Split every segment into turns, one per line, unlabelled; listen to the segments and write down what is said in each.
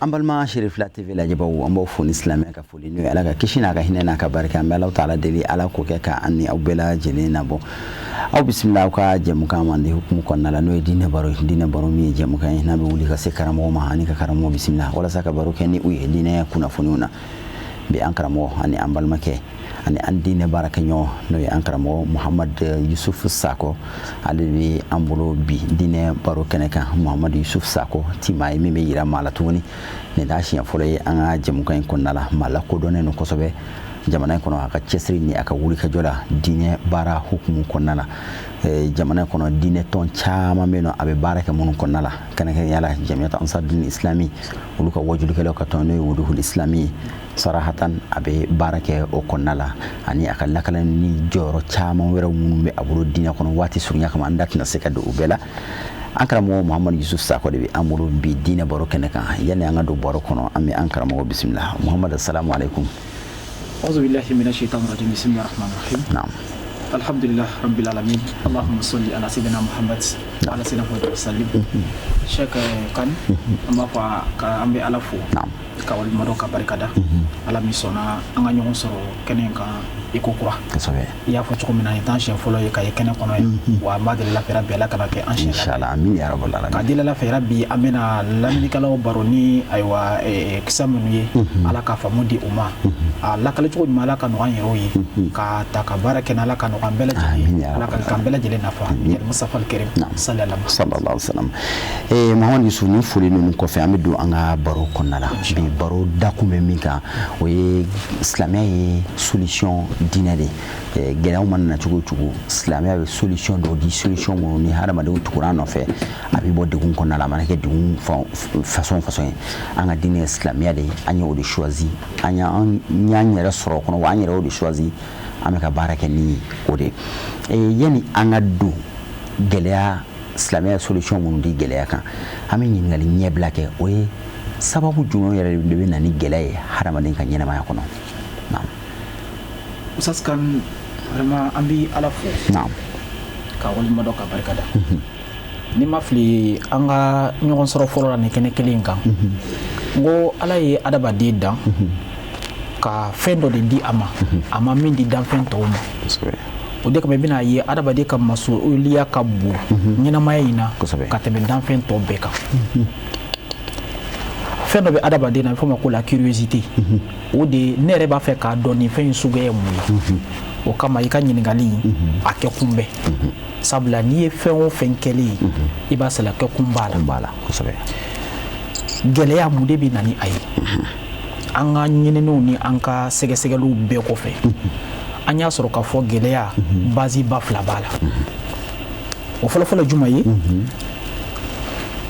ambalma Sherifla TV la jabaw ambo fo islamia ka foli no ala ka kishina ka hinena ka baraka ambe Allah taala deli ala ko ke ka anni aw bela jelena bo aw bismillah ka jemu ka mande hukumu konna la no dina baro mi jemu ka hina be wuli ka se karamo ma hani ka karamo bismillah wala saka baro ke ni uye dina kuna fununa be an karamo ani ambalma ke ani andine baraka nyo no ya ankaramo Muhammad Yusuf Sako alibi ambulo bi dine baro keneka Muhammad Yusuf Sako timai meme yira mala tuni ne dashi afole anga jamukan konnala mala ko donne no kosobe jamana kono aka chesri ni aka wuri ka jola dine bara hukumu konnala jamana kono dine ton chama meno abe baraka mun konnala kanaka yala jami'at ansar din islami uluka wajulu kala ka tono wuduhul islami sarahatan abe barake o konnala ani akalla kala ni joro chama wera mumbe aburo dina kono wati sunya kama andatna sekado ubela ankara mo Muhammad Yusuf Sako de amuro bi dina baro keneka yana anga do baro kono ami ankara mo bismillah Muhammad assalamu alaikum
أعوذ بالله من الشيطان الرجيم بسم الله الرحمن الرحيم
نعم
الحمد لله رب العالمين اللهم صل على سيدنا محمد وعلى سيدنا محمد وسلم شك كان أما فا كأمبي على فو
نعم
كأول مرة كبركة على ميسونا أنا نيون سرو كنينكا يكوكوا يا فتوى من هيتان شيء فلو يكاي كنا كنا وما دل لا في ربي لا كنا كي إن
شاء الله آمين يا رب العالمين
كدل لا في ربي أمينا لمن كلاو باروني أيوا كسامني على كفامودي أما لا كلا تقول ما لا كانوا يروي كتا كبركة لا كانوا كمبلا جلي لا كمبلا جلي نفع المصطفى الكريم صلى الله عليه وسلم
محمد يوسف نفولي نكوفي أمدو أنا بارو كنا لا بارو داكومي ميكا وي إسلامي solution dinade gela man na chugo islamia be solution do di solution mo ni harama de tukuran no fe abi bo de kun na la man ke de façon anga dine islamia de anya o de choisi anya nyanya resoro kono wa anya o de choisi ameka baraka ni o de yani anga do gela islamia solution mo di gela kan ami ni ngali nyebla ke o sababu juno yare de be na ni gela harama de kan nyana ma kono naam
Ustaz kan vraiment ambi ala fo
naam
ka wali mado ka barkada ni mafli anga nyon soro folo la ne kene kelinga ngo ala ye adaba di dan ka fendo de di ama min di dan fento mo o de ka be bina ye adaba de ka masuliya ka bu nyina mayina ka tebe dan fento beka fendo be adaba de na fo ma ko la curiosité o de nere ba fe ka doni fe nsuge mu o kama yika nyiningali ake kumbe sabla ni fe o fenkeli iba sala ke kumbala kosabe gele ya mu de bi nani ayi anga nyinenu ni anka segesegelu be ko fe anya soro ka fo gele ya bazi bafla bala o folo jumayi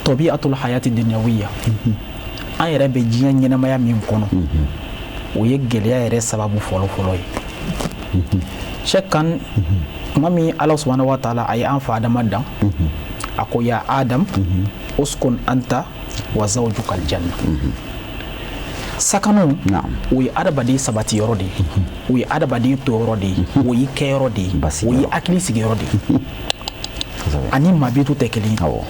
tabiatul hayati dunyawiyya an yɛrɛ bɛ diɲɛ ɲɛnamaya min kɔnɔ o ye gɛlɛya yɛrɛ sababu fɔlɔ ye Sheikh kan kuma min Allah subhanahu wa ta'ala a ye an fa Adama dan a ko ya Adam uskun anta wa zawjuka aljanna sakanu o ye adamaden sabati yɔrɔ de ye o ye adamaden to yɔrɔ de ye o ye kɛ yɔrɔ de ye o ye hakili sigi yɔrɔ de ye ani maabitu tɛ kelen ye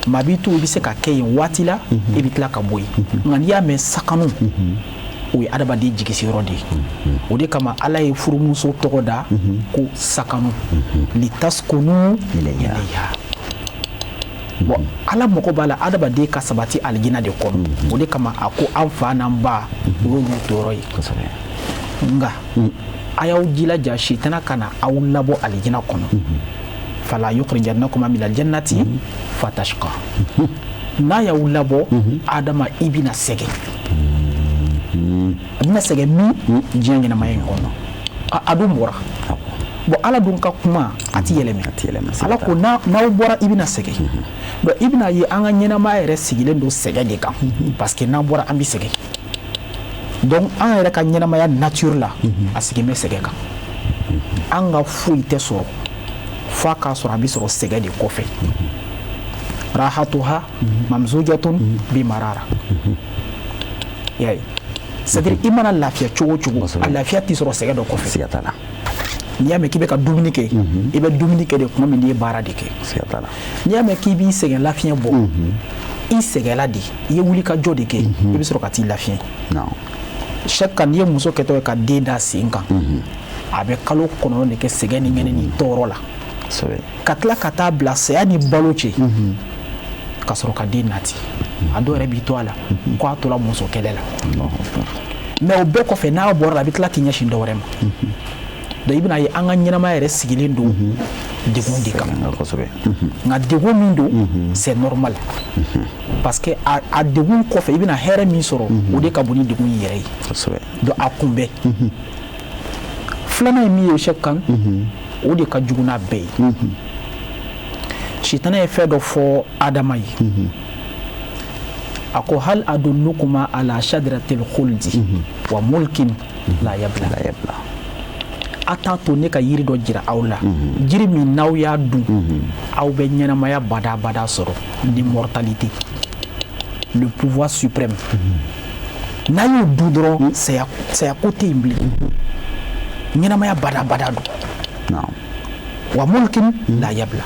mabitu bi se ka kɛ yen waati la e bi tila ka bɔ yen nka n'i y'a mɛn sakanu o ye adamaden jigisiyɔrɔ de ye o de kama ala ye furumuso tɔgɔ da ko sakanu litaskunu ilayha bon ala mɔgɔ b'a la adamaden ka sabati alijina de kɔnɔ o de kama a ko an fa n'an ba o y'olu tɔɔrɔ ye nka a y'aw jilaja sitana ka na aw labɔ alijina kɔnɔ fala yukhrijannakum min aljannati fatashqa na ya ulabo adama ibina sege ibina sege mi jinya na mayen ono adu mora bo ala dun ka kuma ati yeleme ala ko na bora ibina sege do ibina yi anga nyena ma yere sigilen do sege de kan parce que na bora ambi sege donc an yere ka nyena ma ya nature la asige me sege kan anga fuite so fa ka sɔrɔ a bi sɔrɔ sɛgɛ de kɔfɛ rahatuha mamzujatun bi marara yayi c'est-à-dire i mana lafiya cogo a lafiya ti sɔrɔ sɛgɛ dɔ kɔfɛ n'i y'a mɛn k'i bɛ ka dumuni kɛ i bɛ dumuni kɛ de kuma min n'i ye baara de kɛ n'i y'a mɛn k'i b'i sɛgɛn lafiya bɔ i sɛgɛla de i ye wuli ka jɔ de kɛ i bɛ sɔrɔ ka t'i lafiya chaque kan n'i ye muso kɛtɔ ye ka den da sen kan a bɛ kalo kɔnɔntɔn de kɛ sɛgɛn ni ŋɛnɛ ni tɔɔrɔ la ka tila ka taa bila saya ni balo cɛ ka sɔrɔ ka den nati a dɔw yɛrɛ b'i to a la ko a tola muso kɛlɛ la mais o bɛɛ kɔfɛ n'a bɔra la a bɛ tila k'i ɲɛsin dɔ wɛrɛ ma donc i bɛna ye an ka ɲɛnamaya yɛrɛ sigilen don degun de kan nka degun min don c'est normal parce que a degun kɔfɛ i bɛna hɛrɛ min sɔrɔ o de ka bon ni degun in yɛrɛ ye donc a kunbɛn filanan ye min ye Cheick Kane o de ka jugu n'a bɛɛ ye sitana ye fɛn dɔ fɔ Adama ye a ko hal adullukuma ala shadratil khuldi wa mulkin la yabla a t'a to ne ka yiri dɔ jira aw la jiri min n'aw y'a dun aw bɛ ɲɛnamaya bada sɔrɔ l'immortalité le pouvoir suprême n'a y'o dun dɔrɔn saya ko tɛ yen bilen ɲɛnamaya bada don wa mulkin la yabla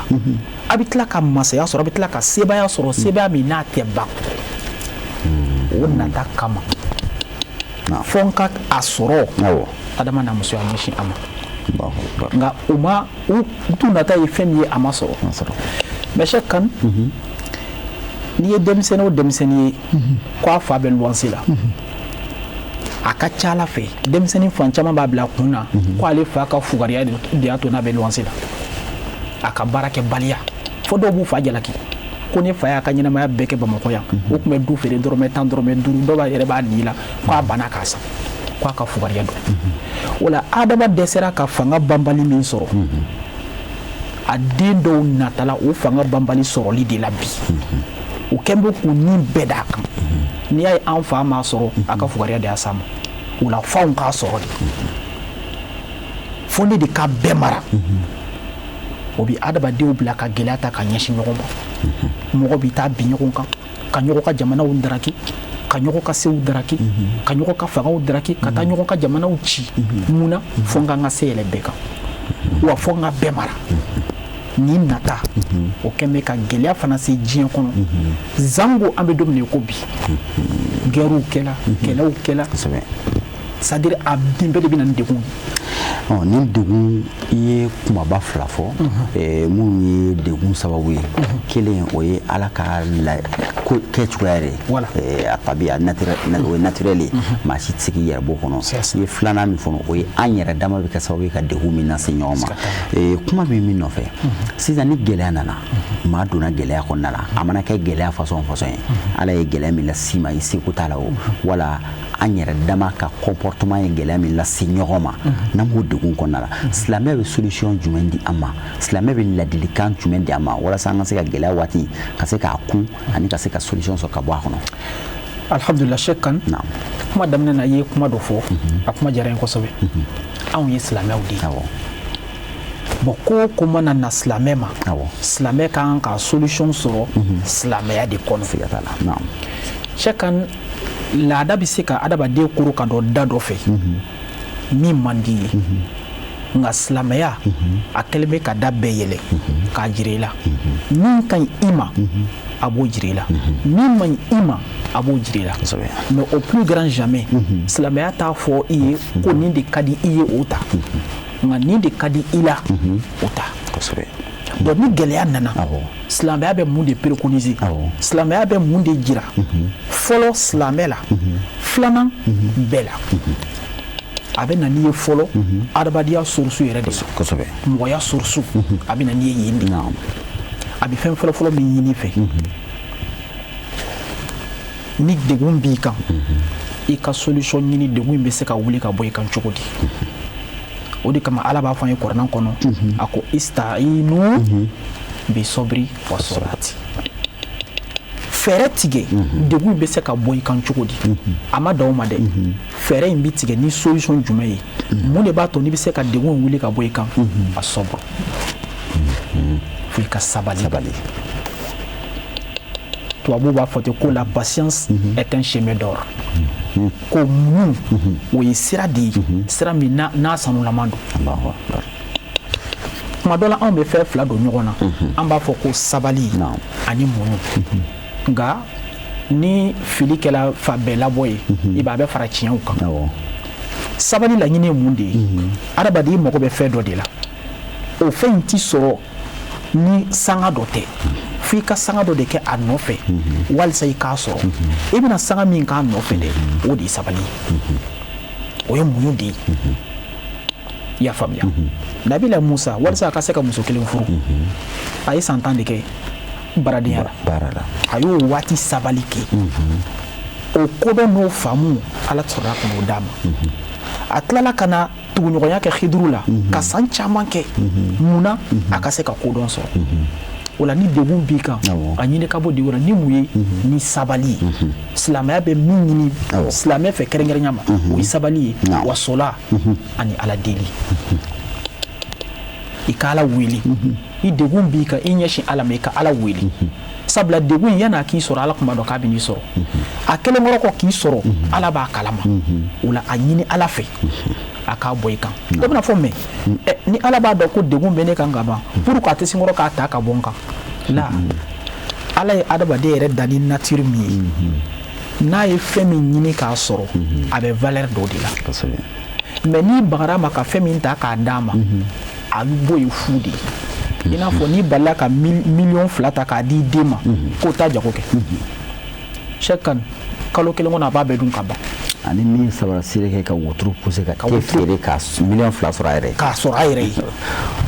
a bɛ tila ka masaya sɔrɔ a bɛ tila ka sebaya sɔrɔ sebaya min n'a tɛ ban o nata kama fo n ka a sɔrɔ Adama n'a musoya ɲɛsin a ma nka u tun nata ye fɛn min ye a ma sɔrɔ mais Cheick Kane n'i ye denmisɛnnin o denmisɛnnin ye ko a fa bɛ luwanse la a ka ca Ala fɛ denmisɛnnin fan caman b'a bila kun na ko ale fa ka fugariya de y'a to n'a bɛ luwanse la a ka baarakɛbaliya fo dɔw b'u fa jalaki ko ne fa y'a ka ɲɛnamaya bɛɛ kɛ Bamakɔ yan o tun bɛ du feere dɔrɔmɛ 10 dɔrɔmɛ 5 dɔw yɛrɛ b'a di la ko a banna k'a san ko a ka fugariya don o la Adama dɛsɛra ka fanga banbali min sɔrɔ a den dɔw natala o fanga banbali sɔrɔli de la bi o kɛn bɛ k'u ni bɛɛ d'a kan n'i y'a ye an fa m'a sɔrɔ a ka fugariya de y'a s'a ma o la f'anw k'a sɔrɔ de fo ne de ka bɛɛ mara o bi adamadenw bila ka gɛlɛya ta ka ɲɛsin ɲɔgɔn ma mɔgɔ bɛ taa bin ɲɔgɔn kan ka ɲɔgɔn ka jamanaw daraki ka ɲɔgɔn ka sew daraki ka ɲɔgɔn ka fangaw daraki ka taa ɲɔgɔn ka jamanaw ci mun na fo n ka n ka se yɛlɛ bɛɛ kan wa fo n ka bɛɛ mara ni nata o kɛn bɛ ka gɛlɛya fana se diɲɛ kɔnɔ zango an bɛ don min ko bi gɛrɛw kɛla kɛlɛw kɛla c'est à dire a den bɛɛ de bɛ na ni degun
ni degun i ye kumaba fila fɔ minnu ye degun sababu ye kelen o ye Ala ka kɛ cogoya de a tabiya o ye naturel ye maa si tɛ se k'i yɛrɛ bɔ kɔnɔ i ye filanan min fɔ o ye an yɛrɛ dama bɛ kɛ sababu ye ka degun min lase ɲɔgɔn ma kuma bɛ min nɔfɛ sisan ni gɛlɛya nana maa donna gɛlɛya kɔnɔna la a mana kɛ gɛlɛya fasɔn ye Ala ye gɛlɛya min lase ma i seko t'a la o wala an yɛrɛ dama ka comportement ye gɛlɛya min lase ɲɔgɔn ma n'an b'o degun kɔnɔna la silamɛ bɛ solution jumɛn di an ma silamɛ bɛ ladilikan jumɛn di an ma walasa an ka se ka gɛlɛya waati ka se k'a kun ani ka se ka solution sɔrɔ ka bɔ a kɔnɔ
alhamdulillah Cheick Kane kuma daminɛ na i ye kuma dɔ fɔ a kuma diyara n ye kosɛbɛ anw ye silamɛw de ye bon ko mana na silamɛ ma silamɛ kan ka solution sɔrɔ silamɛya de kɔnɔ Cheick Kane laada bɛ se ka adamaden koro ka dɔ da dɔ fɛ min man di ye nka silamɛya a kɛlen bɛ ka da bɛɛ yɛlɛ k'a jira i la min ka ɲi i ma a b'o jira i la min man ɲi i ma a b'o jira i la mais au plus grand jamais silamɛya t'a fɔ i ye ko nin de ka di i ye o ta nka nin de ka di i la o ta donc ni gɛlɛya nana silamɛya bɛ mun de préconiser silamɛya bɛ mun de jira fɔlɔ silamɛ la filanan bɛɛ la a bɛ na n'i ye fɔlɔ adamadenya source yɛrɛ de mɔgɔya source a bɛ na n'i ye yen de a bɛ fɛn fɔlɔ-fɔlɔ min ɲini fɛ ni degun b'i kan i ka solution ɲini degun in bɛ se ka wuli ka bɔ i kan cogo di o de kama Ala b'a fɔ an ye Kuranɛ kɔnɔ a ko istainu bi sobri wa solati fɛɛrɛ tigɛ degun bɛ se ka bɔ i kan cogo di a ma dan o ma dɛ fɛɛrɛ in bɛ tigɛ ni solution jumɛn ye mun de b'a to n'i bɛ se ka degun wuli ka bɔ i kan a sɔbɔ fo i ka sabali tubabuw b'a fɔ ten ko la patience est un chemin d'or ko muɲu o ye sira de ye sira min n'a sanulaman don kuma dɔ la anw bɛ fɛn fila don ɲɔgɔn na an b'a fɔ ko sabali ani muɲu nga ni fili kɛla fa bɛɛ labɔ ye i b'a bɛ fara tiɲɛw kan sabali laɲini ye mun de ye adamaden mago bɛ fɛn dɔ de la o fɛn in ti sɔrɔ ni sanga dɔ tɛ f'i ka sanga dɔ de kɛ a nɔfɛ walisa i k'a sɔrɔ i bɛna sanga min k'a nɔfɛ dɛ o de ye sabali ye o ye muɲu de ye i y'a faamuya nabila Musa walisa a ka se ka muso kelen furu a ye san 10 de kɛ baradenya la a y'o waati sabali kɛ o ko bɛ n'o faamu Ala sɔrɔla ka n'o d'a ma a tilala ka na tuguɲɔgɔnya kɛ Khidru la ka san caman kɛ munna a ka se ka kodɔn sɔrɔ o la ni degun b'i kan a ɲini ka bɔ degun na ni mun ye ni sabali ye silamɛya bɛ min ɲini silamɛ fɛ kɛrɛnkɛrɛnya ma o ye sabali ye wa sɔla ani Ala deli i ka Ala wele i degun b'i kan i ɲɛsin Ala ma i ka Ala wele sabula degun yana k'i sɔrɔ Ala kuma dɔ k'a bɛ n'i sɔrɔ a kelen kɔrɔ kɔ k'i sɔrɔ Ala b'a kalama o la a ɲini Ala fɛ a k'a bɔ i kan o bɛna fɔ mɛ ni Ala b'a dɔn ko degun bɛ ne kan ka ban pour que a tɛ sin kɔrɔ k'a ta ka bɔ n kan la Ala ye adamaden yɛrɛ dan ni nature min ye n'a ye fɛn min ɲini k'a sɔrɔ a bɛ valeur dɔ de la mɛ n'i bagara ma ka fɛn min ta k'a d'a ma a bɛ bɔ ye fu de ye i n'a fɔ n'i balila ka miliyɔn 2 ta k'a di den ma k'o ta jago kɛ chaque année kalo kelen kɔnɔ a b'a bɛɛ dun ka ban
ani min sabara sire kɛ ka wotoro pousser ka kɛ feere ka miliyɔn 2 sɔrɔ a yɛrɛ ye k'a sɔrɔ a yɛrɛ ye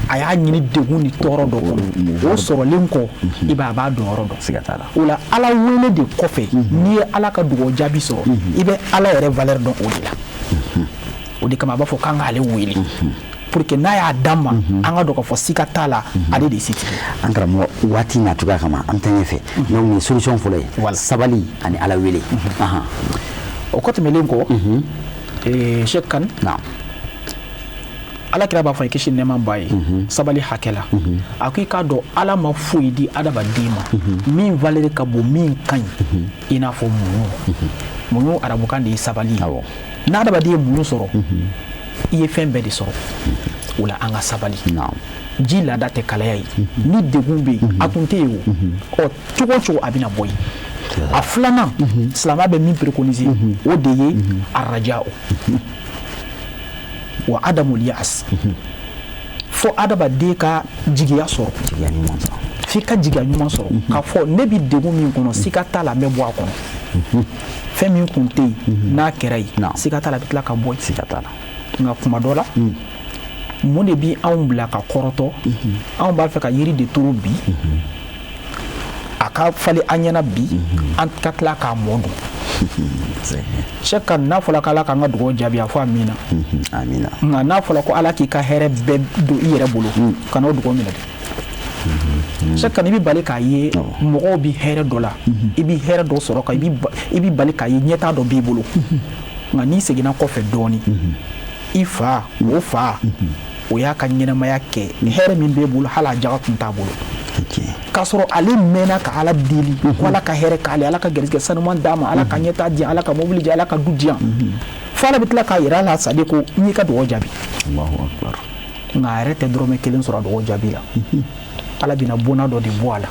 a y'a ɲini degun ni tɔɔrɔ dɔ kɔnɔ o sɔrɔlen kɔ i b'a dɔn yɔrɔ dɔn siga t'a la o la Ala wele de kɔfɛ n'i ye Ala ka dugawu jaabi sɔrɔ i bɛ Ala yɛrɛ valeur dɔn o de la o de kama a b'a fɔ k'an k'ale wele pour que n'a y'a d'an ma an ka dɔn k'a fɔ siga t'a la ale de ye setigi an karamɔgɔ waati nacogoya kama an bɛ taa ɲɛfɛ donc nin solution fɔlɔ ye sabali ani Ala wele
o kɔ tɛmɛlen kɔ Sheikh Kan Ala kira b'a fɔ kisi nɛɛma b'a ye sabali hakɛ la a ko i k'a dɔn Ala ma foyi di adamaden ma min valeur ka bon min ka ɲi i n'a fɔ muɲu arabukan de ye sabali ye n'a adamaden ye muɲu sɔrɔ i ye fɛn bɛɛ de sɔrɔ o la an ka sabali ji laada tɛ kalaya ye ni degun bɛ yen a tun tɛ yen o cogo o cogo a bɛna bɔ yen a filanan silamɛya bɛ min préconiser o de ye araja'u wa adamul ya'as fo adamaden ka jigiya sɔrɔ f'i ka jigiya ɲuman sɔrɔ k'a fɔ ne bɛ degun min kɔnɔ siga t'a la n bɛ bɔ a kɔnɔ fɛn min kun tɛ yen n'a kɛra yen siga t'a la a bɛ tila ka bɔ yen siga t'a la nka kuma dɔ la mun de bi anw bila ka kɔrɔtɔ anw b'a fɛ ka yiri de turu bi a ka falen an ɲɛna bi an ka tila k'a mɔ dun Sheikh Kan n'a fɔla k'Ala k'an ka dugawu jaabi a fɔ amina nka n'a fɔla ko Ala k'i ka hɛrɛ bɛɛ don i yɛrɛ bolo kana o dugawu minɛ dɛ Sheikh Kan i bɛ bali k'a ye mɔgɔw bi hɛrɛ dɔ la i bi hɛrɛ dɔ sɔrɔ kan i bi bali k'a ye ɲɛtaa dɔ b'i bolo nka n'i seginna kɔfɛ dɔɔni i fa o fa o y'a ka ɲɛnamaya kɛ hɛrɛ min b'e bolo hali a jaga tun t'a bolo k'a sɔrɔ ale mɛnna ka Ala deli ko Ala ka hɛrɛ k'ale Ala ka garijɛgɛ sanuman d'a ma Ala ka ɲɛtaa di Ala ka mobili di Ala ka du di yan fo Ala bɛ tila k'a yira a la sadi ko n y'i ka dugawu jaabi nka a yɛrɛ tɛ dɔrɔmɛ 1 sɔrɔ a dugawu jaabi la Ala bɛna bona dɔ de bɔ a la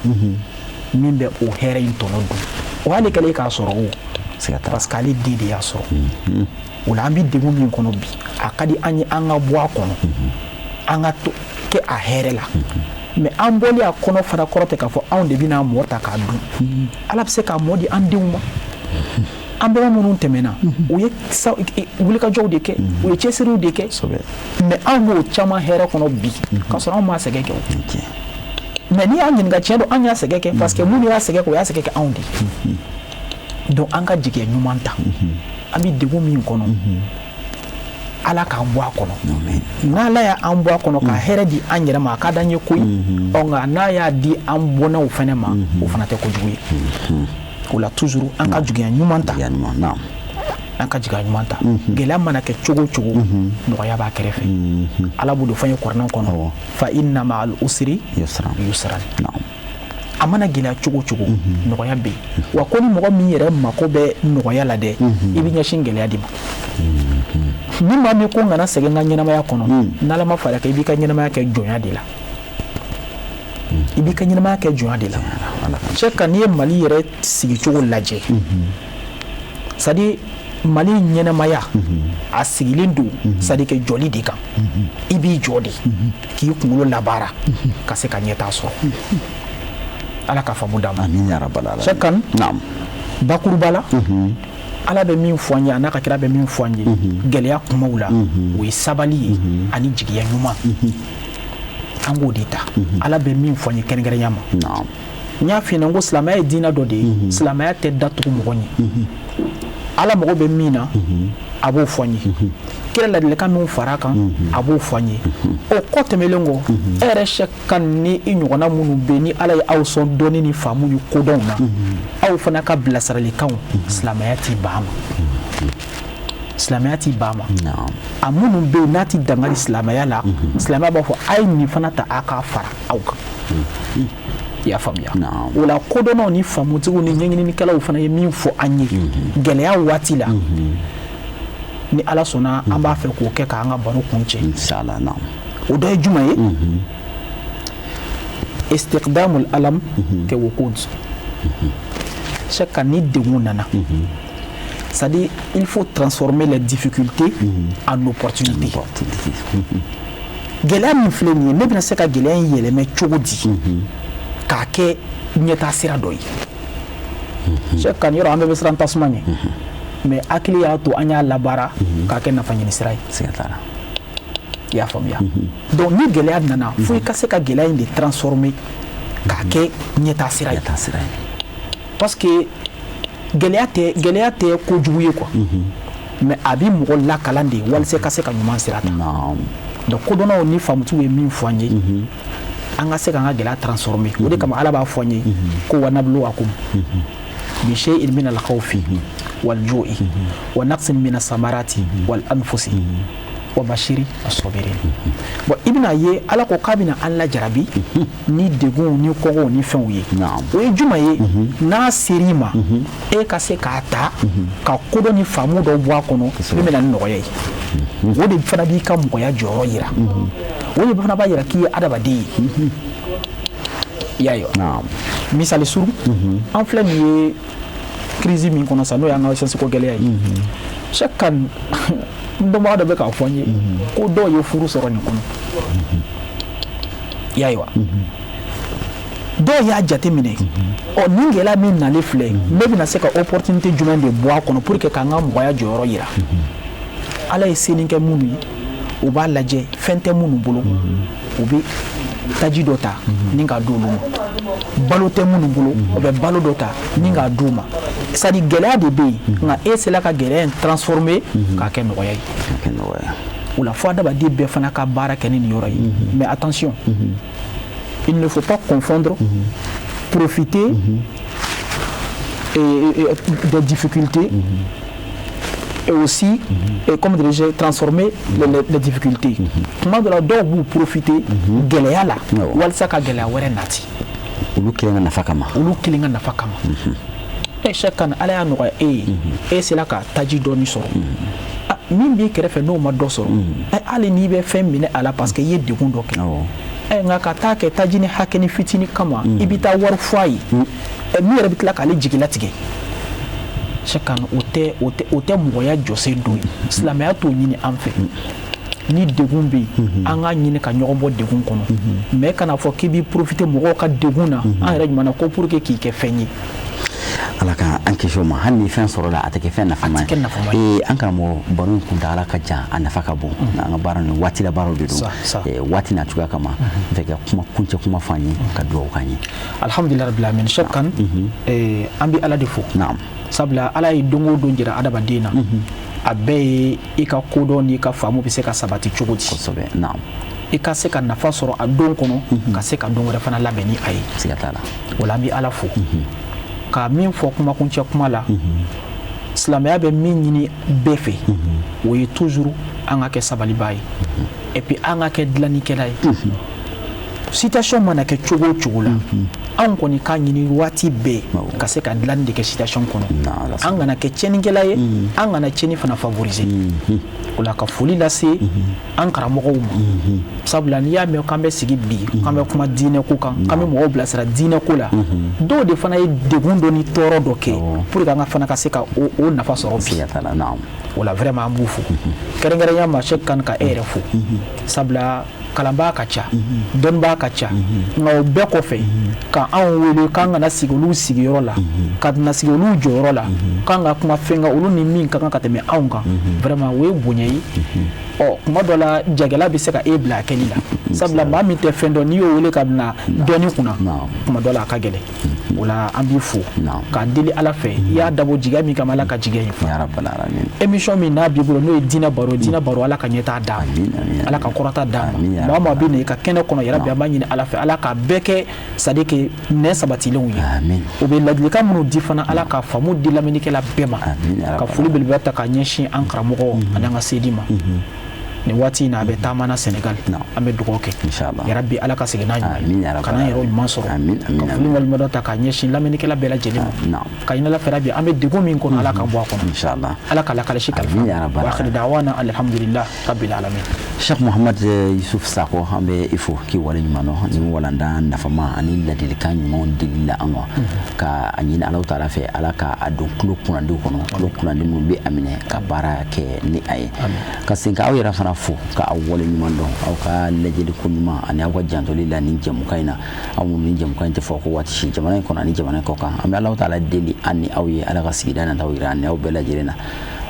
min bɛ o hɛrɛ in tɔnɔ dun o hali kɛlen k'a sɔrɔ o parce que ale den de y'a sɔrɔ o la an bɛ degun min kɔnɔ bi a ka di an ye an ka bɔ a kɔnɔ an ka kɛ a hɛrɛ la mais an bɔli a kɔnɔ fana kɔrɔ tɛ k'a fɔ anw de bɛna mɔ ta k'a dun Ala bɛ se k'a mɔ di an denw ma an bɛɛ minnu tɛmɛna u ye wulikajɔw de kɛ u ye cɛsiriw de kɛ mais anw b'o caman hɛrɛ kɔnɔ bi k'a sɔrɔ anw m'a sɛgɛn kɛ mais n'i y'a ɲininka tiɲɛ don an y'a sɛgɛn kɛ parce que minnu y'a sɛgɛn kɛ o y'a sɛgɛn kɛ anw de donc an ka jigiya ɲuman ta an bɛ degun min kɔnɔ Ala k'an bɔ a kɔnɔ n'Ala y'an bɔ a kɔnɔ ka hɛrɛ di an yɛrɛ ma a ka d'an ye koyi nka n'a y'a di an bɔnnaw fana ma o fana tɛ kojugu ye o la toujours an ka jigiya ɲuman ta an ka jigiya ɲuman ta gɛlɛya mana kɛ cogo o cogo nɔgɔya b'a kɛrɛfɛ Ala b'o de fɔ an ye kuranɛ kɔnɔ fa inna ma'al usri yusran a mana gɛlɛya cogo o cogo nɔgɔya bɛ yen wa ko ni mɔgɔ min yɛrɛ mako bɛ nɔgɔya la dɛ i bɛ ɲɛsin gɛlɛya de ma ni maa min ko n kana sɛgɛn n ka ɲɛnamaya kɔnɔ n'Ala ma fara kɛ i b'i ka ɲɛnamaya kɛ jɔnya de la i b'i ka ɲɛnamaya kɛ jɔnya de la Cheikh Kan n'i ye Mali yɛrɛ sigicogo lajɛ c'est à dire Mali ɲɛnamaya a sigilen don c'est à dire que jɔli de kan i b'i jɔ de k'i kunkolo labaara ka se ka ɲɛtaa sɔrɔ Ala ka faamu d'an ma
amin ya rabbal alamin
Cheikh Kan
naam
bakuruba la Ala bɛ min fɔ an ye a n'a ka kira bɛ min fɔ an ye gɛlɛya kumaw la o ye sabali ye ani jigiya ɲuman an k'o de ta Ala bɛ min fɔ an ye kɛrɛnkɛrɛnya ma
naam
n y'a f'i ɲɛna n ko silamɛya ye diinɛ dɔ de ye silamɛya tɛ datugu mɔgɔ ɲɛ Ala mago bɛ min na a b'o fɔ an ye kira ladilikan min far'a kan a b'o fɔ an ye o kɔ tɛmɛlen kɔ e yɛrɛ Cheikh Kan ni i ɲɔgɔnna minnu bɛ ni Ala ye aw sɔn dɔnni ni faamu ni kodɔnw na aw fana ka bilasiralikanw silamɛya t'i ban a ma silamɛya t'i ban a ma a minnu bɛ yen n'a ti dankari silamɛya la silamɛya b'a fɔ a ye nin fana ta a k'a fara aw kan i y'a faamuya o la kodɔnnaw ni faamutigiw ni ɲɛɲininikɛlaw fana ye min fɔ an ye gɛlɛya waati la ni Ala sɔnna an b'a fɛ k'o kɛ k'an ka baro kun cɛ
inshallah naam
o dɔ ye jumɛn ye istiqdamul alam kɛ wuqud Cheikh Kan ni degun nana c'est-à-dire il faut transformer les difficultés en opportunités gɛlɛya min filɛ nin ye ne bɛna se ka gɛlɛya in yɛlɛmɛ cogo di k'a kɛ ɲɛtaa sira dɔ ye Cheikh Kan yɔrɔ an bɛɛ bɛ siran tasuma ɲɛ mais hakili y'a to an y'a labaara k'a kɛ nafa ɲini sira ye i y'a faamuya donc ni gɛlɛya nana fo i ka se ka gɛlɛya in de transformer k'a kɛ ɲɛtaa sira ye parce que gɛlɛya tɛ kojugu ye quoi mais a bi mɔgɔ lakalan de walasa ka se ka ɲuman sira ta donc kodɔnnaw ni faamutigiw ye min fɔ an ye an ka se k'an ka gɛlɛya transformer o de kama Ala b'a fɔ an ye ko wa nabluwakum bi shay'in min al-khawfi wal-ju'i wa naqsin min as-samarati wal-anfusi wa bashiri as-sabirin bon i bɛna ye Ala ko k'a bɛna an lajarabi ni degun ni kɔngɔw ni fɛnw ye o ye jumɛn ye n'a ser'i ma e ka se k'a ta ka kodɔn ni faamu dɔ bɔ a kɔnɔ min bɛna ni nɔgɔya ye o de fana b'i ka mɔgɔya jɔyɔrɔ yira o de fana b'a yira k'i ye adamaden ye i y'a ye wa misali suru an filɛ nin ye crise min kɔnɔ sa n'o y'an ka science ko gɛlɛya ye Cheikh Kan dɔnbaga dɔ bɛ k'a fɔ n ye ko dɔw ye furu sɔrɔ nin kɔnɔ i y'a ye wa dɔw y'a jate minɛ nin gɛlɛya min nalen filɛ ne bɛna se ka opportunité jumɛn de bɔ a kɔnɔ pour que k'an ka mɔgɔya jɔyɔrɔ yira Ala ye seni kɛ minnu ye u b'a lajɛ fɛn tɛ minnu bolo u bɛ taji dɔ ta ni k'a d'olu ma balo tɛ minnu bolo u bɛ balo dɔ ta ni k'a d'u ma c'est à dire gɛlɛya de bɛ yen nka e sera ka gɛlɛya in transformer k'a kɛ nɔgɔya ye o la fo adamaden bɛɛ fana ka baara kɛ ni nin yɔrɔ ye mais attention il ne faut pas confondre profiter des difficultés et aussi comme dirais-je transformer les difficultés tuma dɔ la dɔw b'u profiter gɛlɛya la walasa ka gɛlɛya wɛrɛ nati
olu kelen ka nafa kama Cheikh Kan Ala y'a nɔgɔya e sera ka taji dɔɔni sɔrɔ min b'i kɛrɛfɛ n'o ma dɔ sɔrɔ hali n'i bɛ fɛn minɛ a la parce que i ye degun dɔ kɛ nka ka taa kɛ taji ni hakɛ ni fitinin kama i bɛ taa wari fɔ a ye min yɛrɛ bɛ tila k'ale jigi latigɛ Cheikh Kan o tɛ mɔgɔya jɔsen don ye silamɛya t'o ɲini an fɛ ni degun bɛ yen an ka ɲini ka ɲɔgɔn bɔ degun kɔnɔ mais kana fɔ k'i b'i profiter mɔgɔw ka degun na an yɛrɛ ɲuman na ko pour que k'i kɛ fɛn ye Ala ka an kisi o ma hali ni fɛn sɔrɔ la a tɛ kɛ fɛn nafama ye an karamɔgɔ baro in kuntagala ka jan a nafa ka bon an ka baara nin waati la baaraw de don waati n'a cogoya kama n fɛ ka kuma kuncɛ kuma fɔ an ye ka dugawu k'an ye
alhamdulilahi rabbil alamin Cheikh Kan an bɛ Ala de fo sabula Ala ye don o don jira adamaden na a bɛɛ ye i ka kodɔn n'i ka faamu bɛ se ka sabati cogo di
kosɛbɛ
i ka se ka nafa sɔrɔ a don kɔnɔ ka se ka don wɛrɛ fana labɛn ni a ye
siga t'a la
o la an bɛ Ala fo ka min fɔ kumakuncɛ kuma la silamɛya bɛ min ɲini bɛɛ fɛ o ye toujours an ka kɛ sabalibaa ye et puis an ka kɛ dilannikɛla ye situation mana kɛ cogo o cogo la an kɔni ka ɲini waati bɛɛ ka se ka dilanni de kɛ situation kɔnɔ an kana kɛ tiɲɛnikɛla ye an kana tiɲɛni fana favoriser o la ka foli lase an karamɔgɔw ma sabula n'i y'a mɛn k'an bɛ sigi bi k'an bɛ kuma diinɛ ko kan k'an bɛ mɔgɔw bilasira diinɛ ko la dɔw de fana ye degun dɔ ni tɔɔrɔ dɔ kɛ pour que an ka fana ka se ka o nafa sɔrɔ bi o la vraiment an b'u fo kɛrɛnkɛrɛnya ma Cheikh Kane ka e yɛrɛ fo sabula kalanbaa ka ca dɔnnibaa ka ca nka o bɛɛ kɔfɛ ka anw wele k'an kana sigi olu sigiyɔrɔ la ka na sigi olu jɔyɔrɔ la k'an ka kuma fɛn kan olu ni min ka kan ka tɛmɛ anw kan vraiment o ye bonya ye kuma dɔ la jagɛla bɛ se ka e bila a kɛli la sabula maa min tɛ fɛn dɔn n'i y'o wele ka bɛna dɔɔni kunna kuma dɔ la a ka gɛlɛn o la an b'i fo k'a deli Ala fɛ i y'a dabɔ jigiya min kama Ala ka jigiya in fa émission min n'a b'i bolo n'o ye diinɛ baro Ala ka ɲɛtaa d'a ma Ala ka kɔrɔta d'a ma maa maa bɛ na i ka kɛnɛ kɔnɔ yarabi an b'a ɲini Ala fɛ Ala ka bɛɛ kɛ c'est à dire que nɛn sabatilenw ye o bɛ ladilikan minnu di fana Ala ka faamu di lamɛnnikɛla bɛɛ ma ka foli belebeleba ta ka ɲɛsin an karamɔgɔ ani an ka sedi ma ni waati in a bɛ taamana Sénégal an bɛ dugawu kɛ yarabi Ala ka segin n'a ɲuman ka n'an yɛrɛw ɲuman sɔrɔ ka foli walimadɔ ta ka ɲɛsin lamɛnnikɛla bɛɛ lajɛlen ma ka ɲini Ala fɛ yarabi an bɛ degun min kɔnɔ Ala ka bɔ a kɔnɔ Ala ka lakalishi kalifa wa akhiru da'wana alhamdulillah rabbil alamin.
Cheikh Mohamad Yusuf Sako an bɛ i fo k'i wale ɲuman dɔn ni walanda nafama ani ladilikan ɲumanw dili la an ma ka a ɲini Alahu taala fɛ Ala ka a don tulo kunnandiw kɔnɔ tulo kunnandi minnu bɛ a minɛ ka baara kɛ ni a ye ka segin ka aw yɛrɛ fana fo ka aw wale ɲuman dɔn aw ka lajɛli ko ɲuman ani aw ka jantoli la ni jɛmukan in na aw minnu ni jɛmukan in tɛ fɔ ko waati si jamana in kɔnɔ ani jamana in kɔ kan an bɛ Alahu taala deli an ni aw ye Ala ka sigida nataw yira ani aw bɛɛ lajɛlen na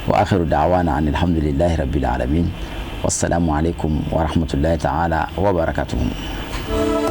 wa akhiru da'wana alhamdulillahi rabbil alamin wassalamu alaikum wa rahmatullahi ta'ala wa barakatuhu.